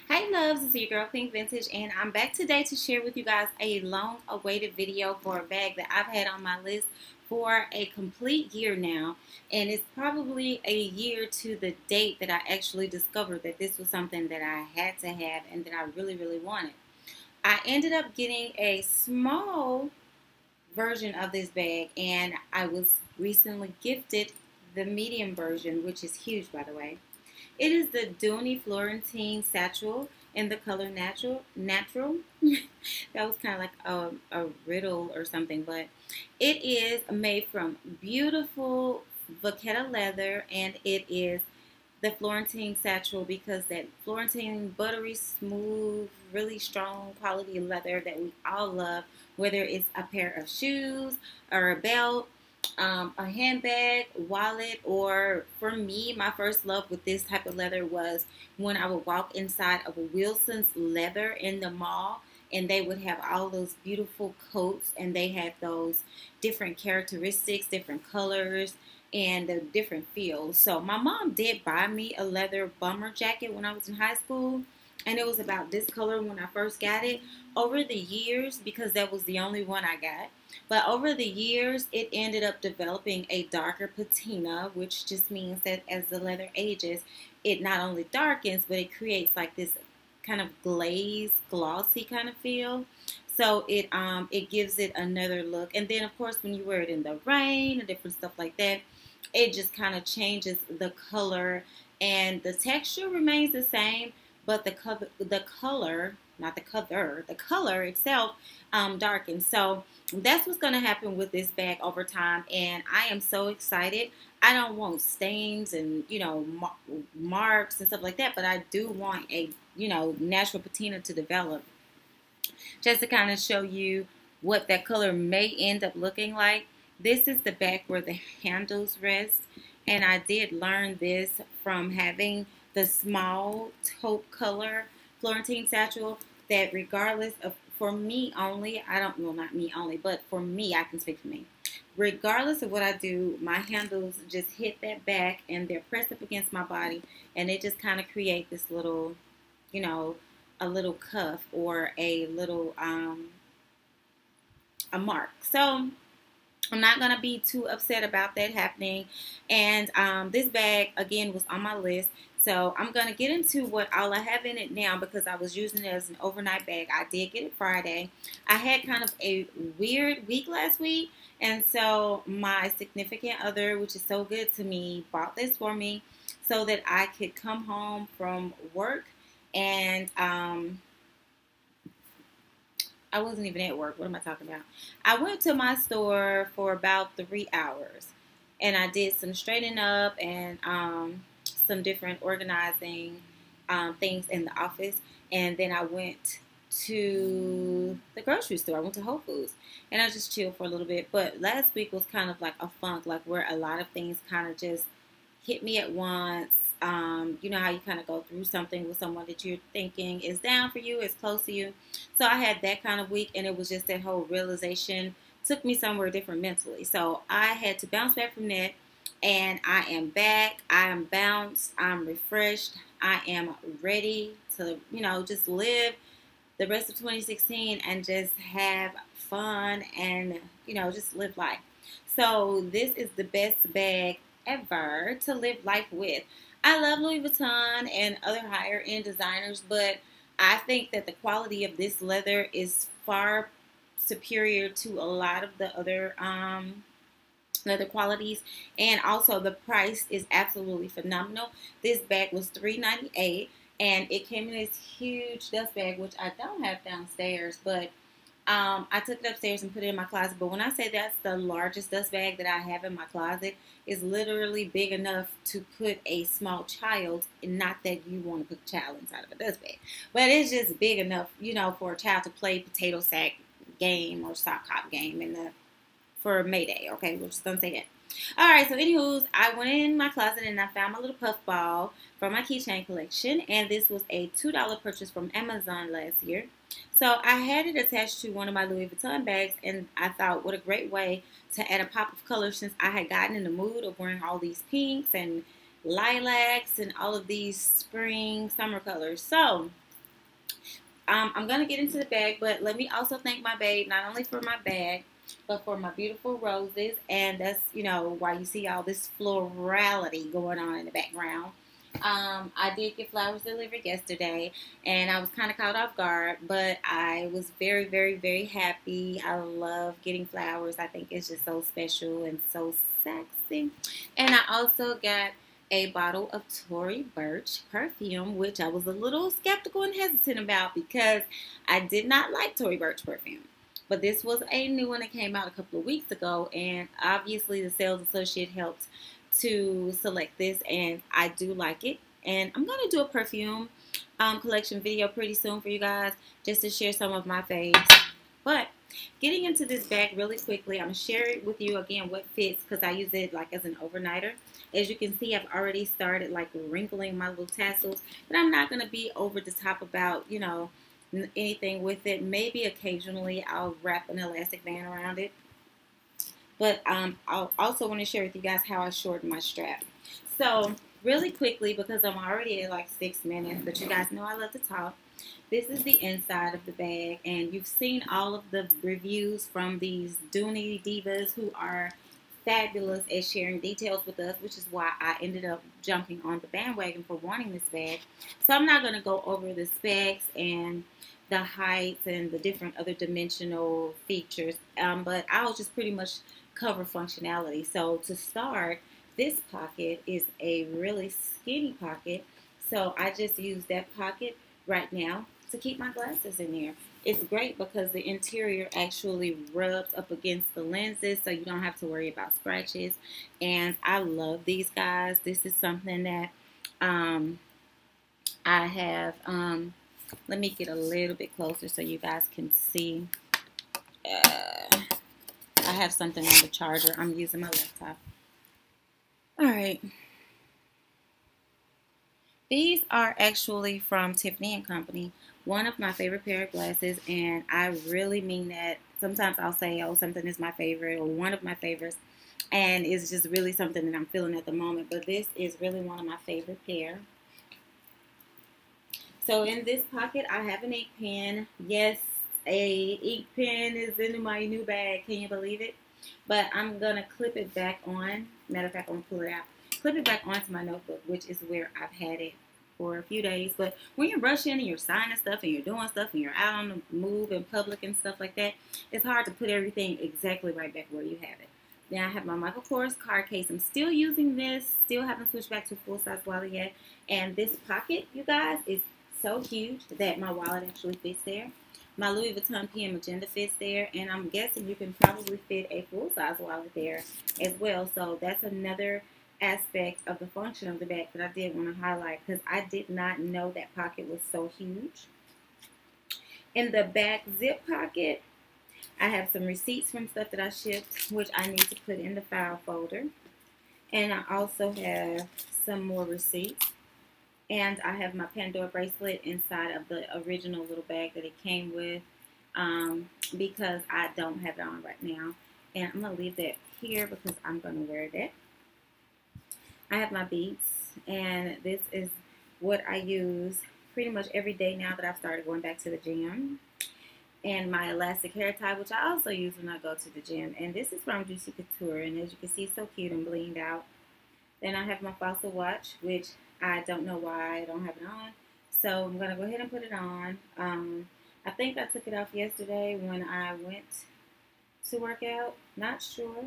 Hey loves, it's your girl Pink Vintage, and I'm back today to share with you guys a long awaited video for a bag that I've had on my list for a complete year now. And it's probably a year to the date that I actually discovered that this was something that I had to have and that I really, really wanted. I ended up getting a small version of this bag, and I was recently gifted the medium version, which is huge, by the way. It is the Dooney Florentine Satchel in the color Natural. That was kind of like a riddle or something, but it is made from beautiful vachetta leather, and it is the Florentine Satchel because that Florentine buttery smooth, really strong quality leather that we all love, whether it's a pair of shoes or a belt, a handbag, wallet, or for me, my first love with this type of leather was when I would walk inside of a Wilson's Leather in the mall, and they would have all those beautiful coats, and they had those different characteristics, different colors, and the different feels. So my mom did buy me a leather bomber jacket when I was in high school, and it was about this color when I first got it. Over the years, because that was the only one I got, but over the years, it ended up developing a darker patina, which just means that as the leather ages, it not only darkens, but it creates like this kind of glazed, glossy kind of feel. So it gives it another look. And then of course when you wear it in the rain and different stuff like that, it just kind of changes the color, and the texture remains the same, but the color itself darkens. So that's what's going to happen with this bag over time, and I am so excited. I don't want stains and marks and stuff like that, but I do want a natural patina to develop, just to kind of show you what that color may end up looking like. This is the back where the handles rest, and I did learn this from having the small taupe color Florentine satchel, that regardless of, for me only, I don't, well, not me only, but for me, I can speak for me. Regardless of what I do, my handles just hit that back and they're pressed up against my body, and they just kind of create this little, a little cuff or a little, a mark. So I'm not going to be too upset about that happening. And this bag, again, was on my list. So I'm going to get into what all I have in it now, because I was using it as an overnight bag. I did get it Friday. I had kind of a weird week last week. And so my significant other, which is so good to me, bought this for me so that I could come home from work, and I wasn't even at work. What am I talking about? I went to my store for about 3 hours, and I did some straightening up and some different organizing things in the office. And then I went to the grocery store. I went to Whole Foods, and I just chilled for a little bit. But last week was kind of like a funk, like where a lot of things kind of just hit me at once. You know how you kind of go through something with someone that you're thinking is down for you, is close to you. So I had that kind of week, and it was just that whole realization took me somewhere different mentally. So I had to bounce back from that, and I am back. I am bounced. I'm refreshed. I am ready to, just live the rest of 2016 and just have fun and, just live life. So this is the best bag ever to live life with. I love Louis Vuitton and other higher end designers, but I think that the quality of this leather is far superior to a lot of the other leather qualities, and also the price is absolutely phenomenal. This bag was $3.98, and it came in this huge dust bag, which I don't have downstairs, but I took it upstairs and put it in my closet. But when I say that's the largest dust bag that I have in my closet, it's literally big enough to put a small child, and not that you want to put a child inside of a dust bag, but it's just big enough, for a child to play potato sack game or sock hop game for Mayday. Okay, we're just gonna say that. All right, so anywho's, I went in my closet and I found my little puff ball from my keychain collection, and this was a $2 purchase from Amazon last year. So I had it attached to one of my Louis Vuitton bags, and I thought, what a great way to add a pop of color, since I had gotten in the mood of wearing all these pinks and lilacs and all of these spring, summer colors. So I'm going to get into the bag, but let me also thank my babe, not only for my bag, but for my beautiful roses. And that's, why you see all this florality going on in the background. I did get flowers delivered yesterday, and I was kind of caught off guard, but I was very, very, very happy. I love getting flowers. I think it's just so special and so sexy. And I also got a bottle of Tory Burch perfume, which I was a little skeptical and hesitant about because I did not like Tory Burch perfume. But this was a new one that came out a couple of weeks ago, and obviously the sales associate helped to select this, and I do like it. And I'm going to do a perfume collection video pretty soon for you guys, just to share some of my faves. But getting into this bag really quickly, I'm going to share it with you again what fits, because I use it like as an overnighter. As you can see, I've already started like wrinkling my little tassels, but I'm not going to be over the top about, anything with it. Maybe occasionally I'll wrap an elastic band around it. But I'll also want to share with you guys how I shorten my strap. So really quickly, because I'm already at like 6 minutes, but you guys know I love to talk. This is the inside of the bag, and you've seen all of the reviews from these Dooney divas who are fabulous at sharing details with us, which is why I ended up jumping on the bandwagon for wanting this bag. So I'm not going to go over the specs and the heights and the different other dimensional features, but I'll just pretty much cover functionality. So to start, this pocket is a really skinny pocket, so I just use that pocket right now to keep my glasses in there. It's great because the interior actually rubs up against the lenses, so you don't have to worry about scratches. And I love these guys. This is something that I have. Let me get a little bit closer so you guys can see. I have something on the charger. I'm using my laptop. All right. These are actually from Tiffany & Company, one of my favorite pair of glasses, and I really mean that. Sometimes I'll say, oh, something is my favorite or one of my favorites, and it's just really something that I'm feeling at the moment, but this is really one of my favorite pair. So in this pocket, I have an ink pen. Yes, a ink pen is in my new bag. Can you believe it? But I'm going to clip it back on. Matter of fact, I'm going to pull it out. Clip it back onto my notebook, which is where I've had it for a few days. But when you're rushing and you're signing stuff and you're doing stuff and you're out on the move in public and stuff like that, it's hard to put everything exactly right back where you have it. Now I have my Michael Kors card case. I'm still using this. Still haven't switched back to full-size wallet yet. And this pocket, you guys, is so huge that my wallet actually fits there. My Louis Vuitton PM Magenta fits there, and I'm guessing you can probably fit a full-size wallet there as well. So that's another aspect of the function of the bag that I did want to highlight, because I did not know that pocket was so huge. In the back zip pocket, I have some receipts from stuff that I shipped, which I need to put in the file folder. And I also have some more receipts. And I have my Pandora bracelet inside of the original little bag that it came with, because I don't have it on right now. And I'm going to leave that here because I'm going to wear that. I have my beads, and this is what I use pretty much every day now that I've started going back to the gym. And my elastic hair tie, which I also use when I go to the gym. And this is from Juicy Couture, and as you can see, so cute and blinged out. Then I have my Fossil watch, which I don't know why I don't have it on. So I'm going to go ahead and put it on. I think I took it off yesterday when I went to work out. Not sure.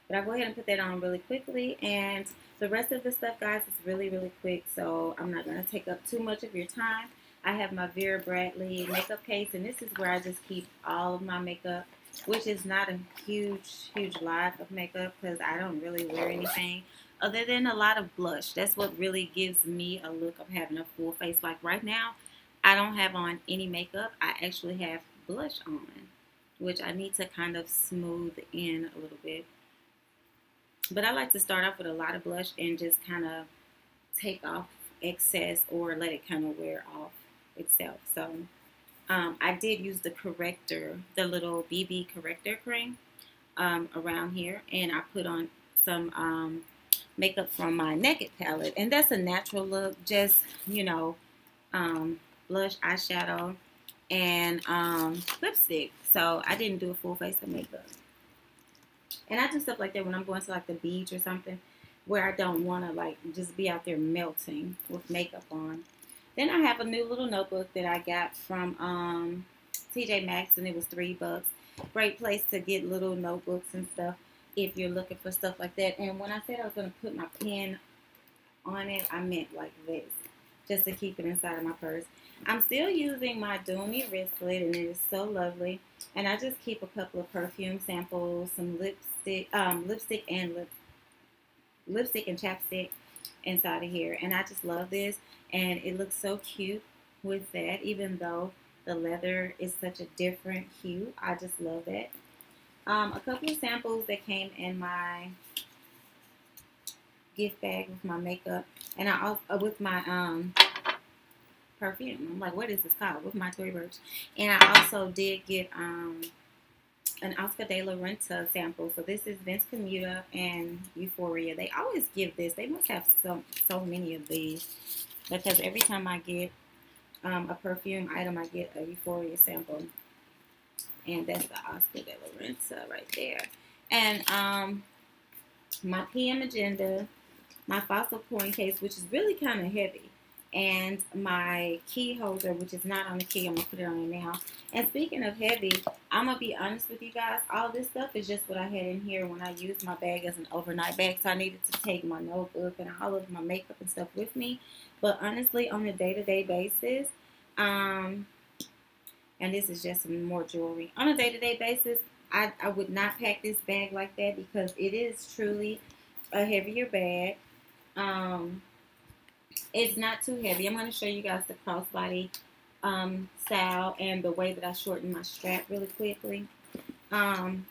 But I'll go ahead and put that on really quickly. And the rest of the stuff, guys, is really, really quick. So I'm not going to take up too much of your time. I have my Vera Bradley makeup case. And this is where I just keep all of my makeup, which is not a huge, huge lot of makeup because I don't really wear anything other than a lot of blush. That's what really gives me a look of having a full face. Like right now, I don't have on any makeup. I actually have blush on, which I need to kind of smooth in a little bit. But I like to start off with a lot of blush and just kind of take off excess or let it kind of wear off itself. So I did use the corrector, the little BB corrector cream around here. And I put on some makeup from my Naked palette. And that's a natural look, just, blush, eyeshadow. and lipstick. So I didn't do a full face of makeup. And I do stuff like that when I'm going to like the beach or something where I don't want to like just be out there melting with makeup on. Then I have a new little notebook that I got from TJ Maxx, and it was $3. Great place to get little notebooks and stuff if you're looking for stuff like that. And when I said I was going to put my pen on it, I meant like this, just to keep it inside of my purse. I'm still using my Dooney wristlet, and it is so lovely. And I just keep a couple of perfume samples, some lipstick and chapstick inside of here. And I just love this, and it looks so cute with that, even though the leather is such a different hue. I just love it. A couple of samples that came in my gift bag with my makeup, and I also with my perfume. I'm like, what is this called? With my Tory Burch. And I also did get an Oscar de la Renta sample. So this is Vince Commuta and Euphoria. They always give this. They must have so many of these, because every time I get a perfume item, I get a Euphoria sample. And that's the Oscar de la Renta right there. And my PM agenda, my fossil coin case, which is really kind of heavy, and my key holder, which is not on the key. I'm going to put it on it now. And speaking of heavy, I'm going to be honest with you guys. All this stuff is just what I had in here when I used my bag as an overnight bag. So I needed to take my notebook and all of my makeup and stuff with me. But honestly, on a day-to-day basis, and this is just some more jewelry. On a day-to-day basis, I would not pack this bag like that, because it is truly a heavier bag. It's not too heavy. I'm going to show you guys the crossbody style and the way that I shorten my strap really quickly.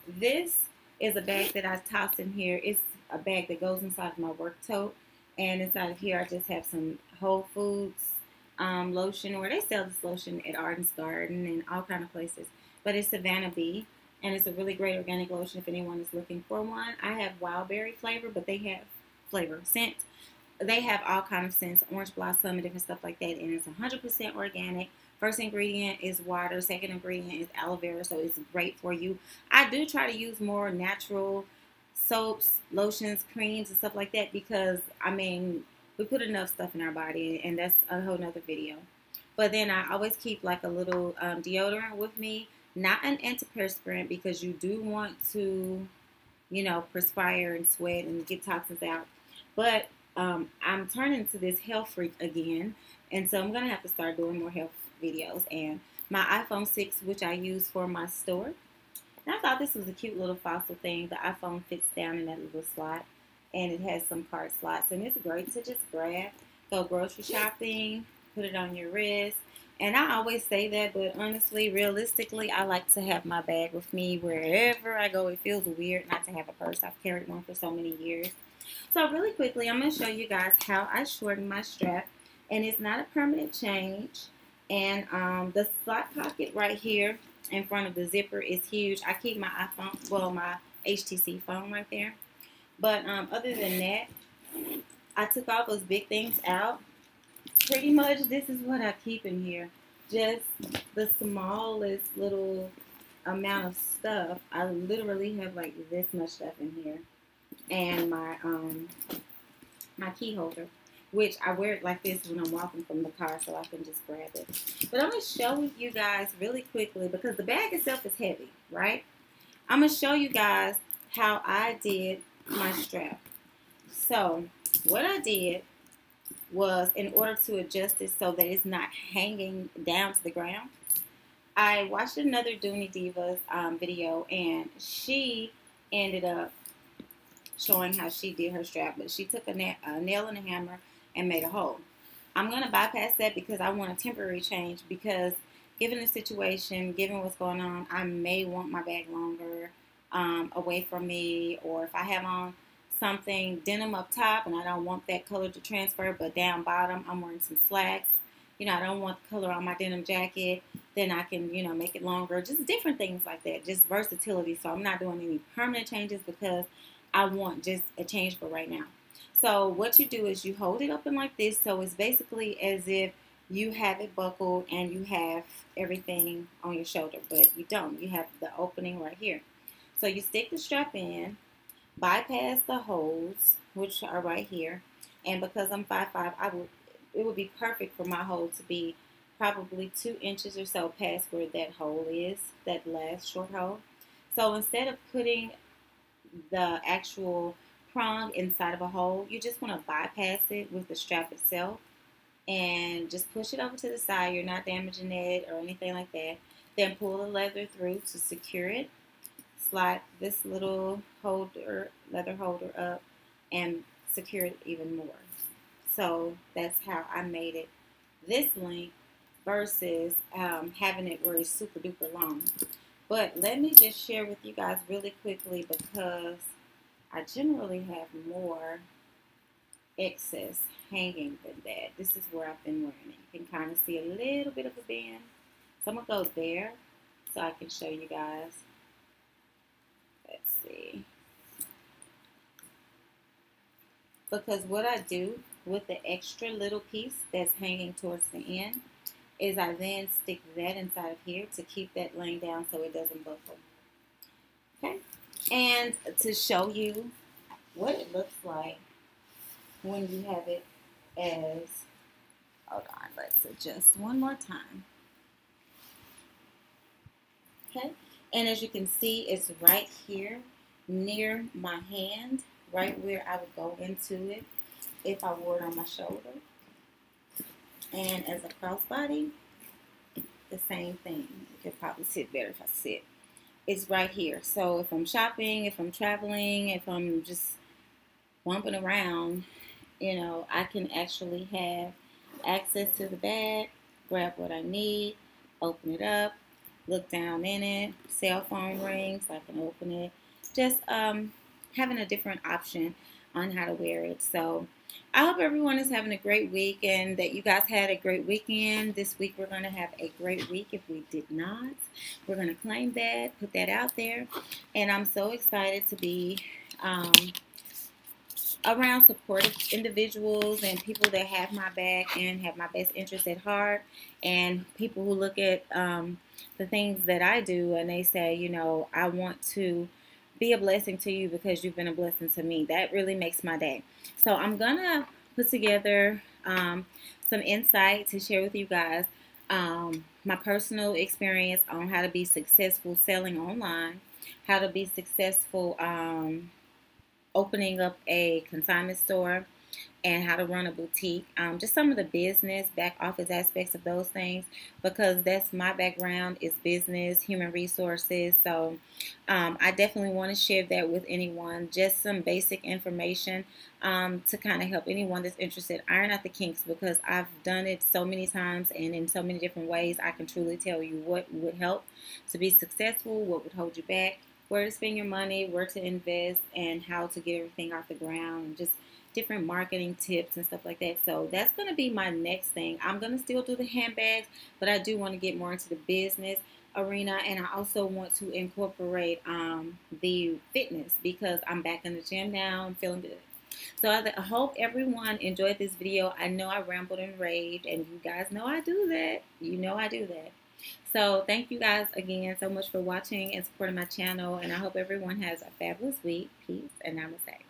This is a bag that I tossed in here. It's a bag that goes inside of my work tote. And inside of here, I just have some Whole Foods lotion, or they sell this lotion at Arden's Garden and all kind of places. But it's Savannah Bee, and it's a really great organic lotion if anyone is looking for one. I have wild berry flavor, but they have scent. They have all kind of scents, orange blossom and different stuff like that, and it's 100% organic. First ingredient is water. Second ingredient is aloe vera, so it's great for you. I do try to use more natural soaps, lotions, creams, and stuff like that, because, I mean, we put enough stuff in our body, and that's a whole nother video. But then I always keep like a little deodorant with me, not an antiperspirant, because you do want to, you know, perspire and sweat and get toxins out. But I'm turning to this health freak again, and so I'm going to have to start doing more health videos. And my iPhone 6, which I use for my store, and I thought this was a cute little fossil thing. The iPhone fits down in that little slot, and it has some card slots, and it's great to just grab, go grocery shopping, put it on your wrist. And I always say that, but honestly, realistically, I like to have my bag with me wherever I go. It feels weird not to have a purse. I've carried one for so many years. So really quickly, I'm going to show you guys how I shorten my strap. And it's not a permanent change. And the slot pocket right here in front of the zipper is huge. I keep my iPhone, well, my HTC phone right there. But other than that, I took all those big things out. Pretty much this is what I keep in here. Just the smallest little amount of stuff. I literally have like this much stuff in here. And my my key holder, which I wear it like this when I'm walking from the car, so I can just grab it. But I'm going to show you guys really quickly, because the bag itself is heavy, right? I'm going to show you guys how I did my strap. So what I did was, in order to adjust it so that it's not hanging down to the ground, I watched another Dooney Divas video, and she ended up showing how she did her strap, but she took a nail and a hammer and made a hole. I'm going to bypass that because I want a temporary change, because given the situation, given what's going on, I may want my bag longer away from me, or if I have on something denim up top and I don't want that color to transfer, but down bottom I'm wearing some slacks, you know, I don't want the color on my denim jacket, then I can, you know, make it longer. Just different things like that, just versatility. So I'm not doing any permanent changes because I want just a change for right now. So what you do is you hold it open like this, so it's basically as if you have it buckled and you have everything on your shoulder, but you don't. You have the opening right here. So you stick the strap in, bypass the holes, which are right here. And because I'm 5'5", it would be perfect for my hole to be probably 2 inches or so past where that hole is, that last short hole. So instead of putting the actual prong inside of a hole, you just want to bypass it with the strap itself and just push it over to the side. You're not damaging it or anything like that. Then pull the leather through to secure it. Slide this little leather holder up, and secure it even more. So that's how I made it this length versus having it where it's super duper long. But let me just share with you guys really quickly, because I generally have more excess hanging than that. This is where I've been wearing it. You can kind of see a little bit of a bend. So I'm going to go there so I can show you guys. Let's see. Because what I do with the extra little piece that's hanging towards the end is I then stick that inside of here to keep that laying down so it doesn't buckle. Okay? And to show you what it looks like when you have it as, hold on, let's adjust one more time. Okay? And as you can see, it's right here near my hand, right where I would go into it if I wore it on my shoulder. And as a crossbody, the same thing. You could probably sit better if I sit. It's right here. So if I'm shopping, if I'm traveling, if I'm just bumping around, you know, I can actually have access to the bag, grab what I need, open it up, look down in it. Cell phone rings, I can open it. Just having a different option on how to wear it. So I hope everyone is having a great week and that you guys had a great weekend. This week we're going to have a great week. If we did not, we're going to claim that, put that out there. And I'm so excited to be around supportive individuals and people that have my back and have my best interest at heart, and people who look at the things that I do and they say, you know, I want to be a blessing to you because you've been a blessing to me. That really makes my day. So I'm going to put together some insight to share with you guys, my personal experience on how to be successful selling online, how to be successful opening up a consignment store, and how to run a boutique. Just some of the business back office aspects of those things, because that's my background, is business, human resources. So I definitely want to share that with anyone. Just some basic information to kind of help anyone that's interested iron out the kinks, because I've done it so many times and in so many different ways. I can truly tell you what would help to be successful, what would hold you back, where to spend your money, where to invest, and how to get everything off the ground, and just different marketing tips and stuff like that. So that's going to be my next thing. I'm going to still do the handbags, but I do want to get more into the business arena, and I also want to incorporate the fitness, because I'm back in the gym now. I'm feeling good. So I hope everyone enjoyed this video. I know I rambled and raved, and you guys know I do that. You know I do that. So thank you guys again so much for watching and supporting my channel, and I hope everyone has a fabulous week. Peace and namaste.